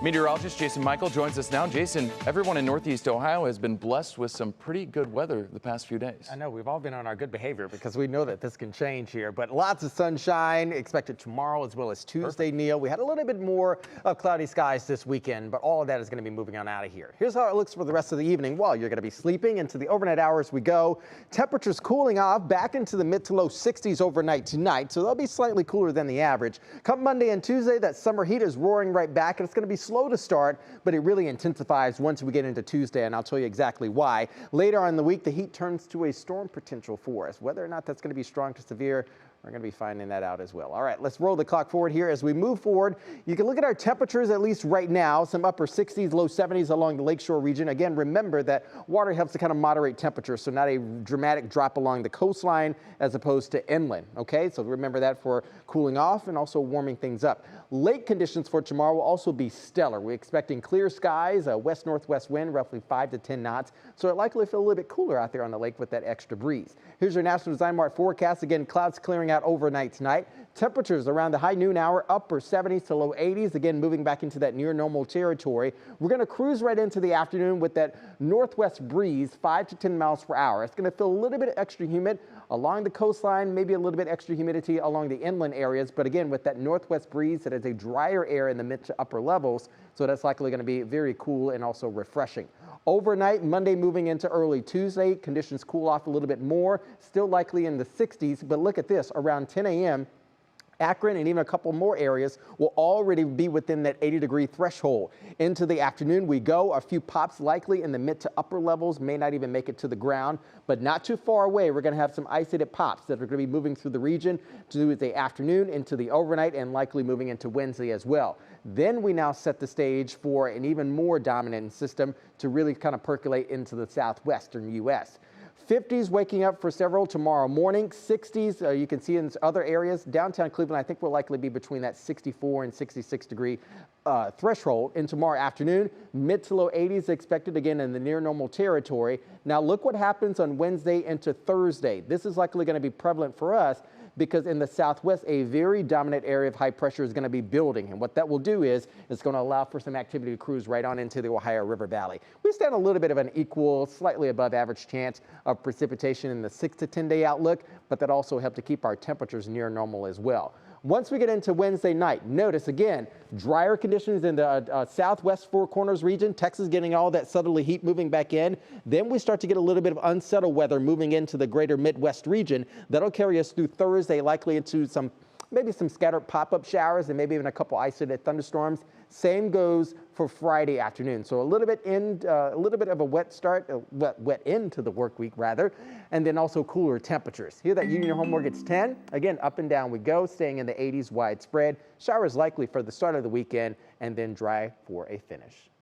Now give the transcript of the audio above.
Meteorologist Jason Michael joins us now. Jason, everyone in Northeast Ohio has been blessed with some pretty good weather the past few days. I know we've all been on our good behavior because we know that this can change here, but lots of sunshine expected tomorrow as well as Tuesday, Neil. We had a little bit more of cloudy skies this weekend, but all of that is going to be moving on out of here. Here's how it looks for the rest of the evening while you're going to be sleeping. Into the overnight hours we go. Temperatures cooling off back into the mid to low 60s overnight tonight, so they'll be slightly cooler than the average. Come Monday and Tuesday, that summer heat is roaring right back, and it's going to be slow to start, but it really intensifies once we get into Tuesday, and I'll tell you exactly why. Later on in the week, the heat turns to a storm potential for us. Whether or not that's going to be strong to severe, we're going to be finding that out as well. All right, let's roll the clock forward here as we move forward. You can look at our temperatures, at least right now, some upper 60s, low 70s along the lakeshore region. Again, remember that water helps to kind of moderate temperature, so not a dramatic drop along the coastline as opposed to inland. Okay, so remember that for cooling off and also warming things up. Lake conditions for tomorrow will also be stellar. We're expecting clear skies, a west-northwest wind, roughly 5 to 10 knots, so it likely feel a little bit cooler out there on the lake with that extra breeze. Here's your National Design Mart forecast. Again, clouds clearing out overnight tonight. Temperatures around the high noon hour, upper 70s to low 80s. Again, moving back into that near normal territory. We're going to cruise right into the afternoon with that northwest breeze, 5 to 10 miles per hour. It's going to feel a little bit extra humid along the coastline, maybe a little bit extra humidity along the inland areas. But again, with that northwest breeze, that is a drier air in the mid to upper levels. So that's likely going to be very cool and also refreshing. Overnight, Monday moving into early Tuesday, conditions cool off a little bit more, still likely in the 60s. But look at this, around 10 a.m., Akron and even a couple more areas will already be within that 80-degree threshold. Into the afternoon we go. A few pops likely in the mid to upper levels, may not even make it to the ground, but not too far away. We're going to have some isolated pops that are going to be moving through the region to the afternoon, into the overnight, and likely moving into Wednesday as well. Then we now set the stage for an even more dominant system to really kind of percolate into the southwestern U.S. 50s waking up for several tomorrow morning. 60s you can see in other areas. Downtown Cleveland, I think, will likely be between that 64 and 66 degree threshold. In tomorrow afternoon, mid to low 80s expected again in the near normal territory. Now look what happens on Wednesday into Thursday. This is likely going to be prevalent for us because in the southwest, a very dominant area of high pressure is going to be building. And what that will do is it's going to allow for some activity to cruise right on into the Ohio River Valley. We stand a little bit of an equal, slightly above average chance of precipitation in the 6 to 10 day outlook, but that also helped to keep our temperatures near normal as well. Once we get into Wednesday night, notice again, drier conditions in the southwest Four Corners region. Texas getting all that southerly heat moving back in. Then we start to get a little bit of unsettled weather moving into the greater Midwest region. That'll carry us through Thursday, likely into maybe some scattered pop-up showers and maybe even a couple isolated thunderstorms. Same goes for Friday afternoon. So a little bit of a wet start, wet end to the work week rather, and then also cooler temperatures. Here that Union Homework, it's 10. Again, up and down we go, staying in the 80s widespread. Showers likely for the start of the weekend and then dry for a finish.